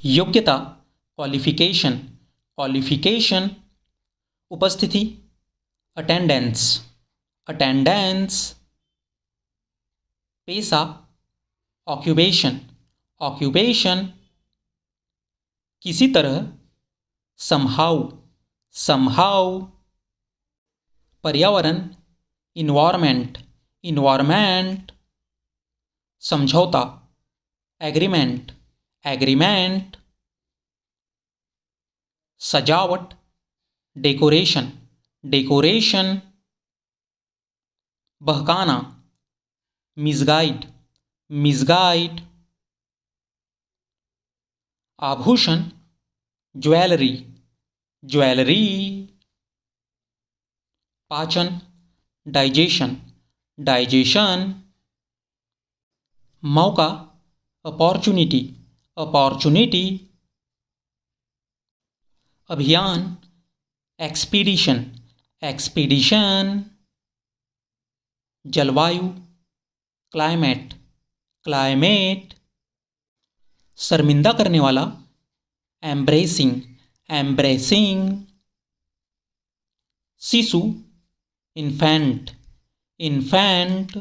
योग्यता qualification, qualification. उपस्थिति attendance, attendance. पेशा ऑक्यूपेशन, ऑक्यूपेशन. किसी तरह समहाउ, समहाउ. पर्यावरण इन्वायरमेंट, इन्वायरमेंट. समझौता एग्रीमेंट, एग्रीमेंट. सजावट डेकोरेशन, डेकोरेशन. बहकाना मिसगाइड, मिसगाइड. आभूषण ज्वेलरी, ज्वेलरी. पाचन डाइजेशन, डाइजेशन. मौका अपॉर्चुनिटी, अपॉर्चुनिटी. अभियान एक्सपीडिशन, एक्सपीडिशन. जलवायु क्लाइमेट, क्लाइमेट. शर्मिंदा करने वाला एम्ब्रेसिंग, एम्ब्रेसिंग. शिशु इन्फेंट, इन्फेंट.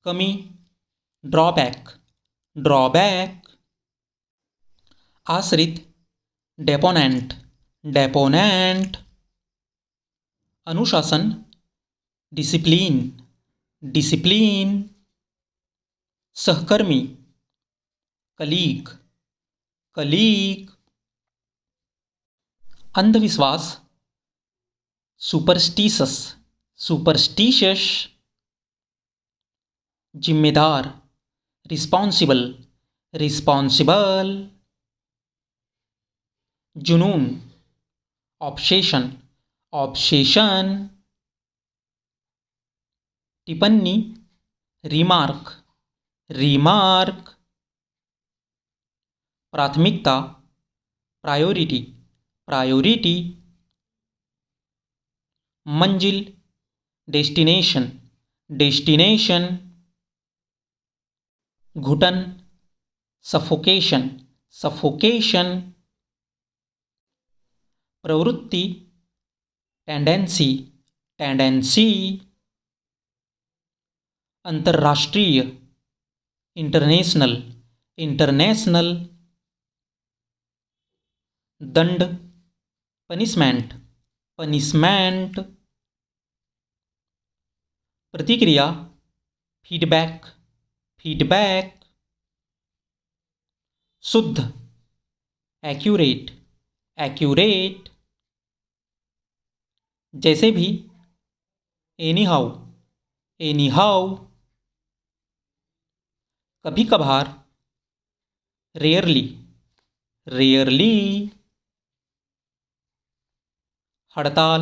कमी ड्रॉबैक, ड्रॉबैक. आश्रित डेपोनेंट, डेपोनेंट. अनुशासन डिसिप्लिन, डिसिप्लिन. सहकर्मी कलीग, कलीग. अंधविश्वास सुपरस्टिशस, सुपरस्टिशस. जिम्मेदार रिस्पॉन्सिबल, रिस्पॉन्सिबल. जुनून ऑब्सेशन, ऑब्सेशन. टिप्पणी रिमार्क, रिमार्क. प्राथमिकता प्रायोरिटी, प्रायोरिटी. मंजिल डेस्टिनेशन, डेस्टिनेशन. घुटन सफोकेशन, सफोकेशन. प्रवृत्ति टेंडेंसी, टेंडेंसी. अंतर्राष्ट्रीय इंटरनेशनल, इंटरनेशनल. दंड पनिशमेंट, पनिशमेंट. प्रतिक्रिया फीडबैक, फीडबैक. शुद्ध एक्यूरेट, एक्यूरेट. जैसे भी एनी हाउ, एनी हाउ. कभी कभार रेयरली, रेयरली. हड़ताल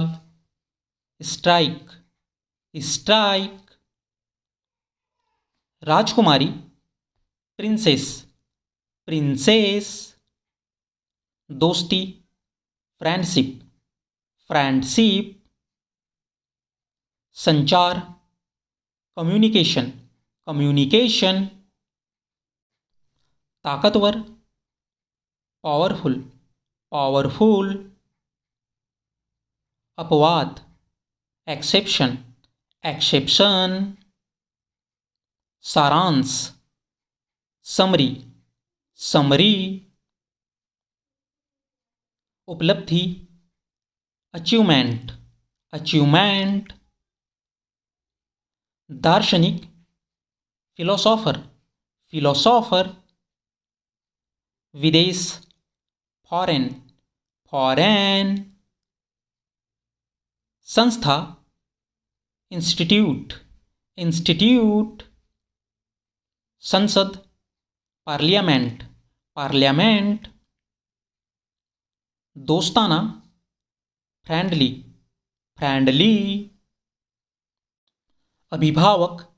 स्ट्राइक, स्ट्राइक. राजकुमारी प्रिंसेस, प्रिंसेस. दोस्ती फ्रेंडशिप, फ्रेंडशिप. संचार कम्युनिकेशन, कम्युनिकेशन. ताकतवर पावरफुल, पावरफुल. अपवाद एक्सेप्शन, एक्सेप्शन. सारांश समरी, समरी. उपलब्धि अचीवमेंट, अचीवमेंट. दार्शनिक फिलोसोफर, फिलोसोफर. विदेश फॉरेन, फॉरेन. संस्था इंस्टीट्यूट, इंस्टीट्यूट. संसद पार्लियामेंट, पार्लियामेंट. दोस्ताना फ्रेंडली, फ्रेंडली. अभिभावक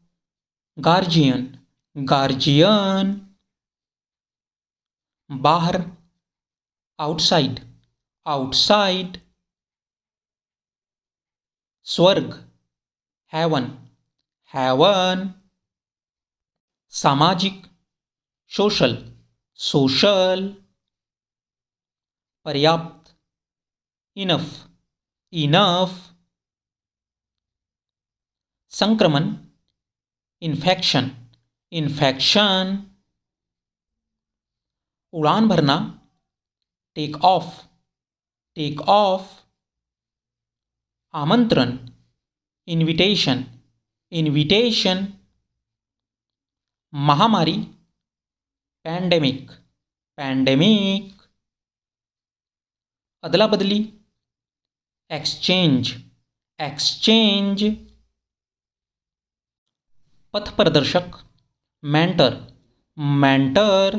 गार्जियन, गार्जियन. बाहर आउटसाइड, आउटसाइड. स्वर्ग हेवन, हेवन. सामाजिक सोशल, सोशल, पर्याप्त, इनफ, इनफ, संक्रमण, इन्फेक्शन, इन्फेक्शन, उड़ान भरना, टेक ऑफ, टेक ऑफ, आमंत्रण, इनविटेशन, इनविटेशन, महामारी, पैंडेमिक, पैंडेमिक, अदला बदली, एक्सचेंज, एक्सचेंज, पथ प्रदर्शक, मेंटर, मेंटर,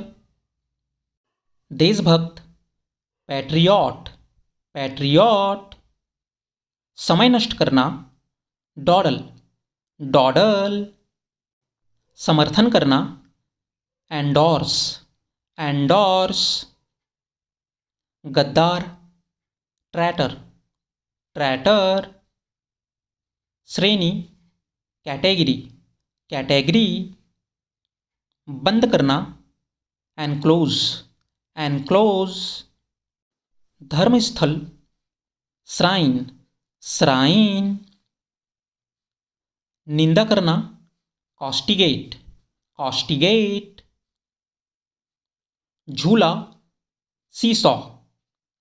देशभक्त, पैट्रियट, पैट्रियट, समय नष्ट करना, डॉडल, डॉडल, समर्थन करना, एंडोर्स, एंडोर्स, गद्दार, ट्रैटर, ट्रैटर, श्रेणी, कैटेगरी, कैटेगरी, बंद करना, एनक्लोज, एनक्लोज, धर्मस्थल, श्राइन, श्राइन, निंदा करना, कॉस्टिगेट, कॉस्टिगेट, झूला, सीसॉ,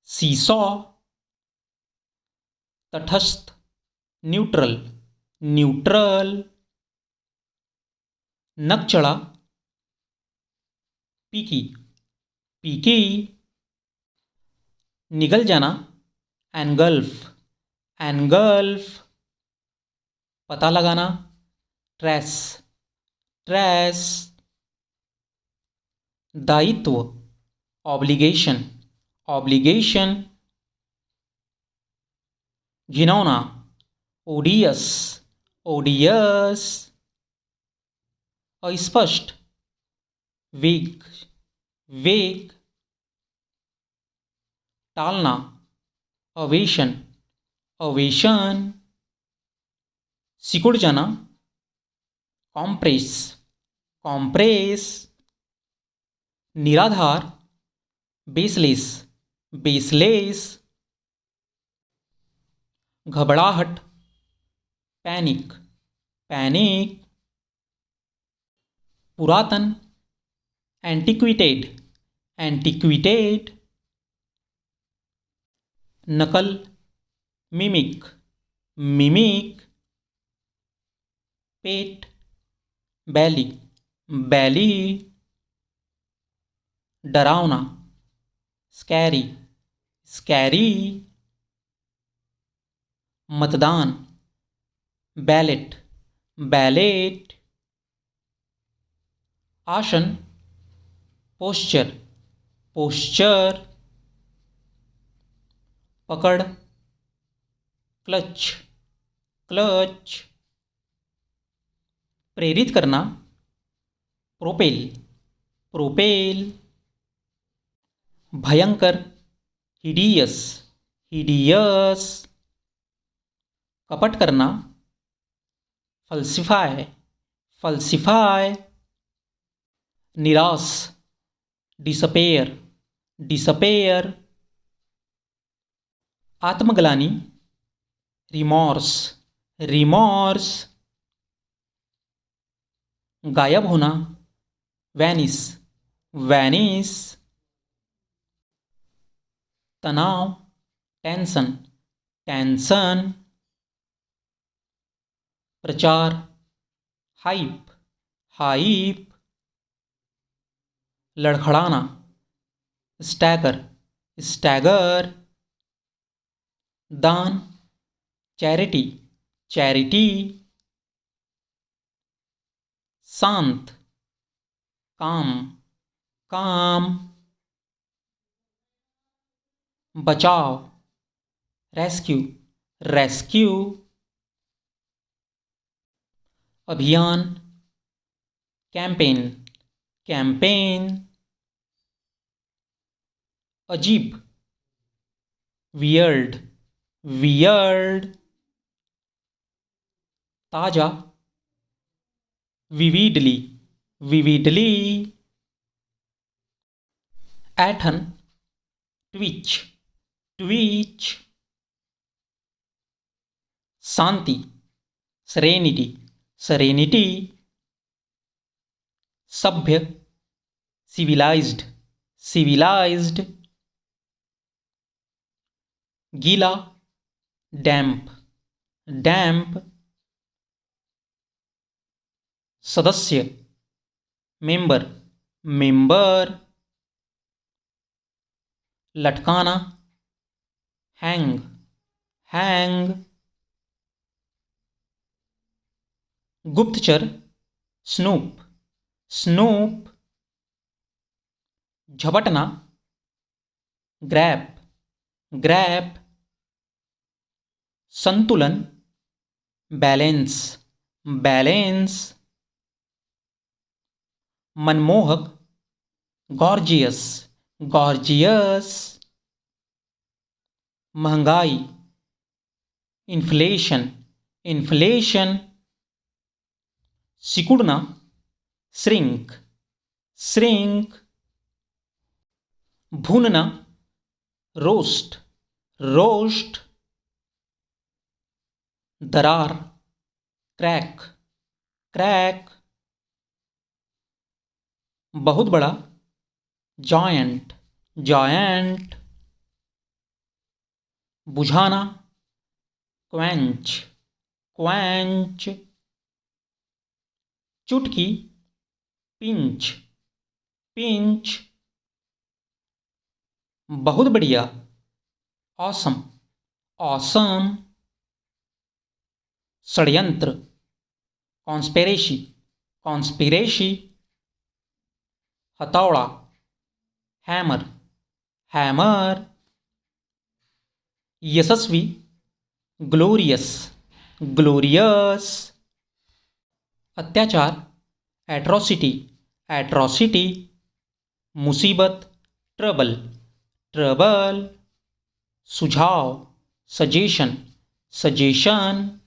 सीसॉ, तटस्थ, न्यूट्रल, न्यूट्रल, नक चढ़ा, पीकी, पीकी, निगल जाना, एनगल्फ, एनगल्फ, पता लगाना, ट्रेस, ट्रेस, दायित्व, ऑब्लिगेशन, ऑब्लिगेशन, घिनौना, ओडियस, ओडियस, अस्पष्ट, वेग, वेग, टालना, अवेशन, अवेशन, सिकुड़ जाना, कॉम्प्रेस, कॉम्प्रेस, निराधार, बेसलेस, बेसलेस, घबराहट, पैनिक, पैनिक, पुरातन, एंटिक्विटेड, एंटिक्विटेड, नकल, मिमिक, मिमिक, पेट, बैली, बैली, डरावना, स्कैरी, स्कैरी, मतदान, बैलेट, बैलेट, आसन, पोस्चर, पोस्चर, पकड़, क्लच, क्लच, प्रेरित करना, प्रोपेल, प्रोपेल, भयंकर, हिडियस, हिडियस, कपट करना, फल्सिफाई, फल्सिफाई, निराश, डिसपेयर, डिसपेयर, आत्मग्लानि, रिमॉर्स, रिमॉर्स, गायब होना, वैनिस, वैनिस, तनाव, टेंशन, टेंशन, प्रचार, हाइप, हाइप, लड़खड़ाना, स्टैगर, स्टैगर, दान, चैरिटी, चैरिटी, शांत, काम, काम, बचाव, रेस्क्यू, रेस्क्यू, अभियान, कैंपेन, कैंपेन, अजीब, वियर्ड, वियर्ड, ताजा, विविडली, विविडली, एठन, ट्विच, ट्वीच। शांति, सेरेनिटी, सेरेनिटी। सभ्य, सिविलाइज्ड, सिविलाइज्ड। गीला, डैम्प, डैम्प। सदस्य, मेंबर, मेंबर। लटकाना, हैंग, हैंग। गुप्तचर, स्नूप, स्नूप। झपटना, ग्रैब, ग्रैब। संतुलन, बैलेंस, बैलेंस। मनमोहक, गॉर्जियस, गॉर्जियस। महंगाई, इन्फ्लेशन, इन्फ्लेशन। सिकुड़ना, श्रिंक, श्रिंक। भूनना, रोस्ट, रोस्ट। दरार, क्रैक, क्रैक। बहुत बड़ा, जायंट, जायंट। बुझाना, क्वेंच, क्वेंच। चुटकी, पिंच, पिंच। बहुत बढ़िया, ऑसम, ऑसम। षड्यंत्र, कॉन्स्पिरेसी, कॉन्स्पिरेसी। हथौड़ा, हैमर, हैमर। यशस्वी, ग्लोरियस, ग्लोरियस। अत्याचार, एट्रोसिटी, एट्रोसिटी। मुसीबत, ट्रबल, ट्रबल। सुझाव, सजेशन, सजेशन।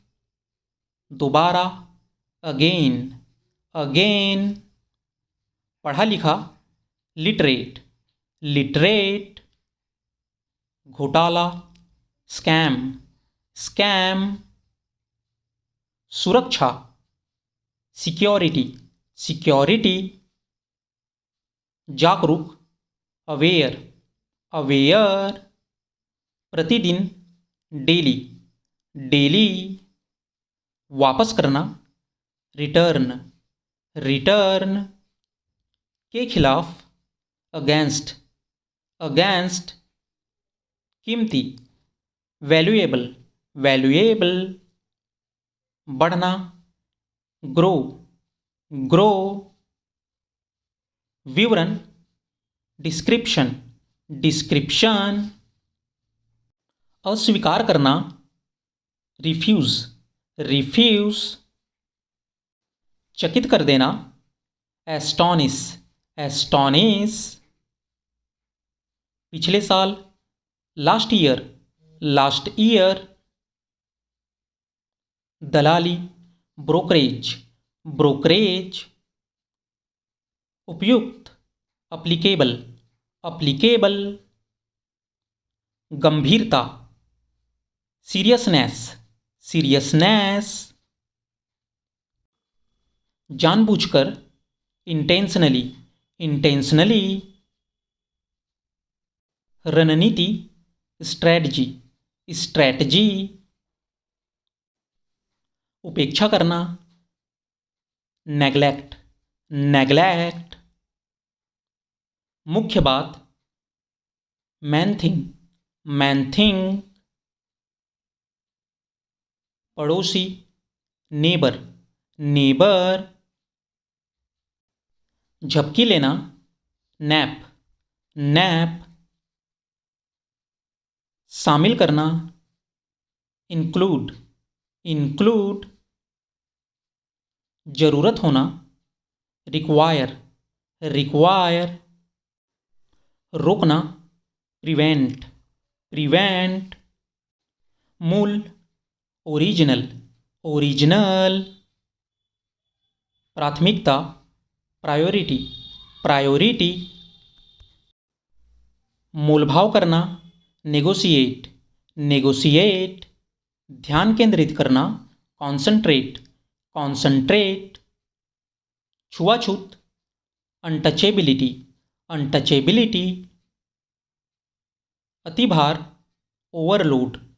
दोबारा, अगेन, अगेन। पढ़ा लिखा, लिटरेट, लिटरेट। घोटाला, स्कैम, स्कैम। सुरक्षा, सिक्योरिटी, सिक्योरिटी। जागरूक, अवेयर, अवेयर। प्रतिदिन, डेली, डेली। वापस करना, रिटर्न, रिटर्न। के खिलाफ, अगेंस्ट, अगेंस्ट। कीमती, वैल्यूएबल, वैल्यूएबल। बढ़ना, ग्रो, ग्रो। विवरण, डिस्क्रिप्शन, डिस्क्रिप्शन। अस्वीकार करना, रिफ्यूज, रिफ्यूज। चकित कर देना, एस्टोनिश, एस्टोनिश। पिछले साल, लास्ट ईयर, लास्ट ईयर। दलाली, ब्रोकरेज, ब्रोकरेज। उपयुक्त, अप्लीकेबल, अप्लीकेबल। गंभीरता, सीरियसनेस, सीरियसनेस। जानबूझकर, इंटेंशनली, इंटेंशनली। रणनीति, स्ट्रैटजी, स्ट्रैटजी। उपेक्षा करना, नेग्लेक्ट, नेग्लेक्ट। मुख्य बात, मैन थिंग, मैन थिंग। पड़ोसी, नेबर, नेबर। झपकी लेना, नैप, नैप। शामिल करना, इंक्लूड, इंक्लूड। जरूरत होना, रिक्वायर, रिक्वायर। रोकना, प्रिवेंट, प्रिवेंट। मूल, ओरिजिनल, ओरिजिनल। प्राथमिकता, प्रायोरिटी, प्रायोरिटी। मोलभाव करना, नेगोशिएट, नेगोशिएट। ध्यान केंद्रित करना, कॉन्सेंट्रेट, कॉन्सेंट्रेट। छुआछूत, अनटचेबिलिटी, अनटचेबिलिटी। अतिभार, ओवरलोड,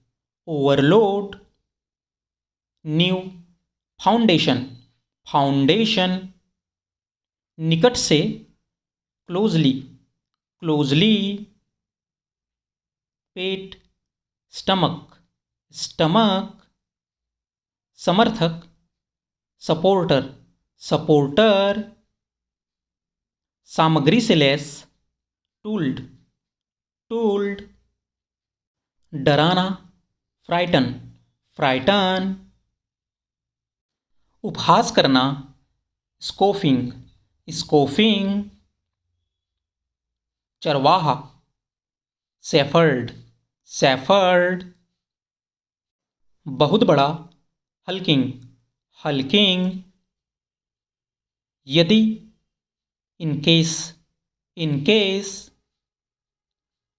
ओवरलोड। नींव, फाउंडेशन, फाउंडेशन। निकट से, क्लोजली, क्लोजली। पेट, स्टमक, स्टमक। समर्थक, सपोर्टर, सपोर्टर। सामग्री से लैस, टूल्ड, टूल्ड। डराना, फ्राइटन, फ्राइटन। उपहास करना, स्कोफिंग, स्कोफिंग। चरवाहा, शेफर्ड, शेफर्ड। बहुत बड़ा, हल्किंग, हल्किंग। यदि, इनकेस, इनकेस।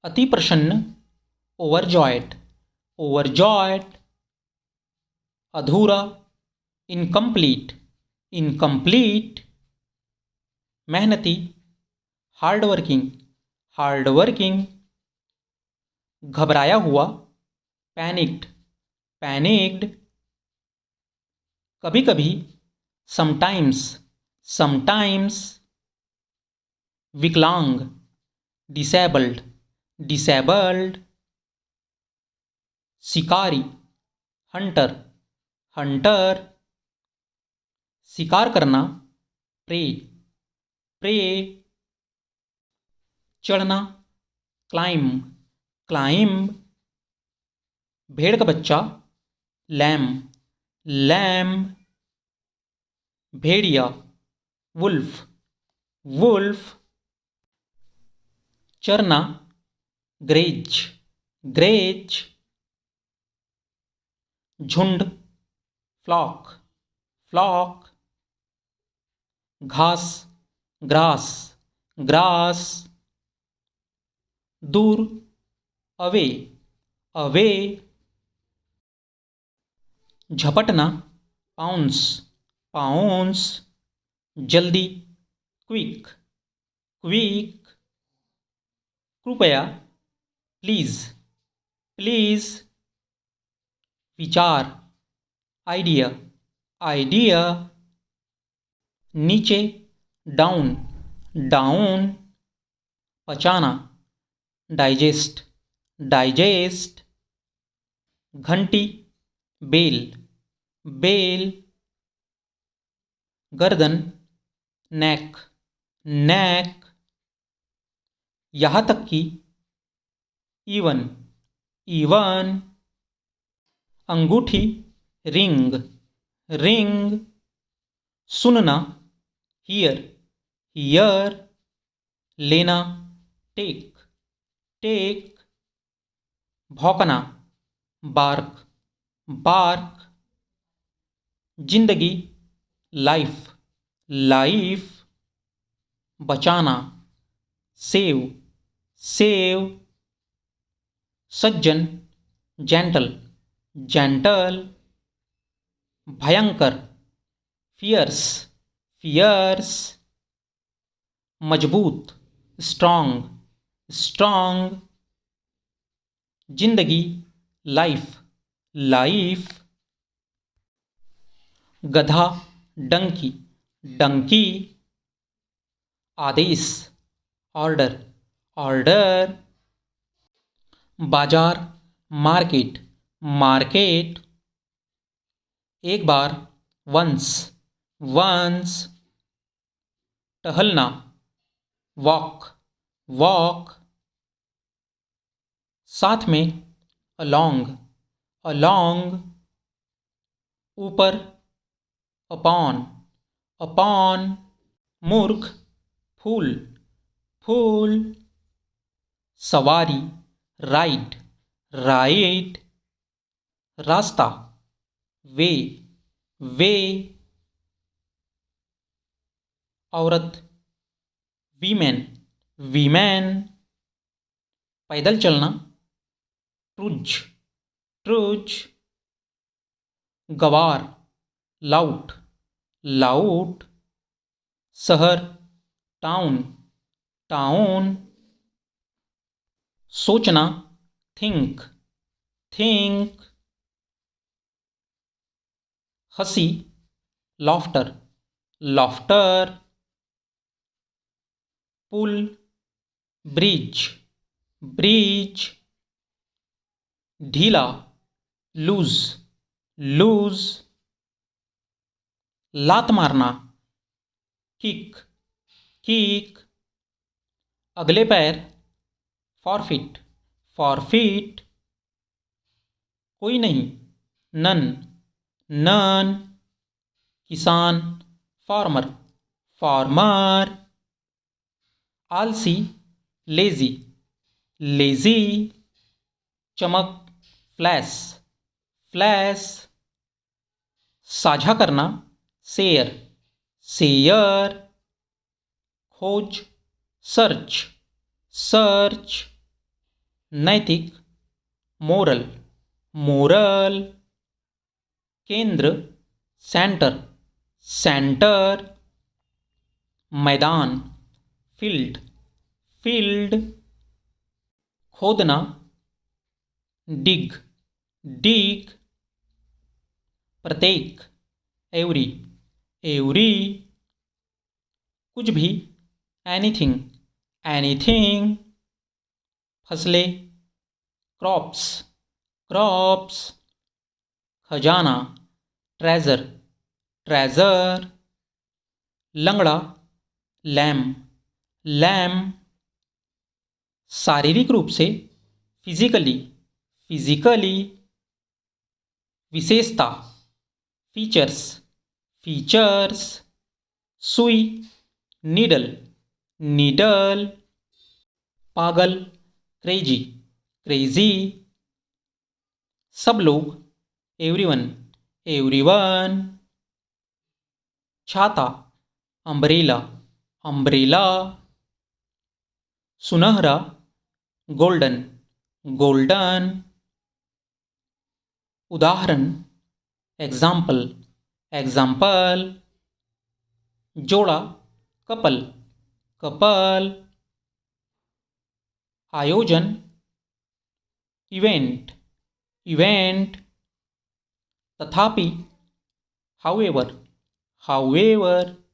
अति प्रसन्न, ओवरजॉयड, ओवरजॉयड। अधूरा, इनकम्प्लीट, इनकम्प्लीट। मेहनती, हार्डवर्किंग, हार्डवर्किंग। घबराया हुआ, पैनिक्ड, पैनिक्ड। कभी कभी, समटाइम्स, समटाइम्स। विकलांग, डिसेबल्ड, डिसेबल्ड। शिकारी, हंटर, हंटर। शिकार करना, प्रे, प्रे। चढ़ना, क्लाइम, क्लाइम। भेड़ का बच्चा, लैम, लैम। भेड़िया, वुल्फ, वुल्फ। चरना, ग्रेज, ग्रेज। झुंड, फ्लॉक, फ्लॉक। घास, ग्रास, ग्रास। दूर, अवे, अवे। झपटना, पाउंस, पाउंस। जल्दी, क्विक, क्विक। कृपया, प्लीज, प्लीज। विचार, आइडिया, आइडिया। नीचे, डाउन, डाउन। पचाना, डाइजेस्ट, डाइजेस्ट। घंटी, बेल, बेल। गर्दन, नेक, नेक। यहाँ तक कि, इवन, इवन। अंगूठी, रिंग, रिंग। सुनना, हियर, हियर। लेना, टेक, टेक। भौंकना, बार्क, बार्क। जिंदगी, लाइफ, लाइफ। बचाना, सेव, सेव। सज्जन, जेंटल, जेंटल। भयंकर, फियर्स, फियर्स। मजबूत, स्ट्रांग, स्ट्रांग। जिंदगी, लाइफ, लाइफ। गधा, डंकी, डंकी। आदेश, ऑर्डर, ऑर्डर। बाजार, मार्केट, मार्केट। एक बार, वंस, वंस। टहलना, वॉक, वॉक। साथ में, अलोंग, अलोंग। ऊपर, अपॉन, अपॉन। मूर्ख, फूल, फूल। सवारी, राइड, राइड। रास्ता, वे, वे। औरत, वीमेन, वीमेन। पैदल चलना, ट्रुज, ट्रुज। गवार, लाउट, लाउट। शहर, टाउन, टाउन। सोचना, थिंक, थिंक। हंसी, लॉफ्टर, लॉफ्टर। पुल, ब्रिज, ब्रिज। ढीला, लूज, लूज। लात मारना, किक, किक। अगले पैर, फॉरफिट, फॉरफिट। कोई नहीं, नन, नन। किसान, फार्मर, फार्मर। आलसी, लेजी, लेजी। चमक, फ्लैश, फ्लैश। साझा करना, शेयर, शेयर। खोज, सर्च, सर्च। नैतिक, मोरल, मोरल। केंद्र, सेंटर, सेंटर। मैदान, फील्ड, फील्ड। खोदना, डिग, डिग। प्रत्येक, एवरी, एवरी। कुछ भी, एनीथिंग, एनीथिंग। फसलें, क्रॉप्स, क्रॉप्स। खजाना, ट्रेजर, ट्रेजर। लंगड़ा, लैम, लैम। शारीरिक रूप से, फिजिकली, फिजिकली। विशेषता, फीचर्स, फीचर्स। सुई, नीडल, नीडल। पागल, क्रेजी, क्रेजी। सब लोग, एवरीवन, एवरीवन। छाता, अम्ब्रेला, अम्ब्रेला। सुनहरा, गोल्डन, गोल्डन। उदाहरण, एग्जाम्पल, एग्जाम्पल। जोड़ा, कपल, कपल। आयोजन, इवेंट, इवेंट। तथापि, हाउएवर, हाउएवर।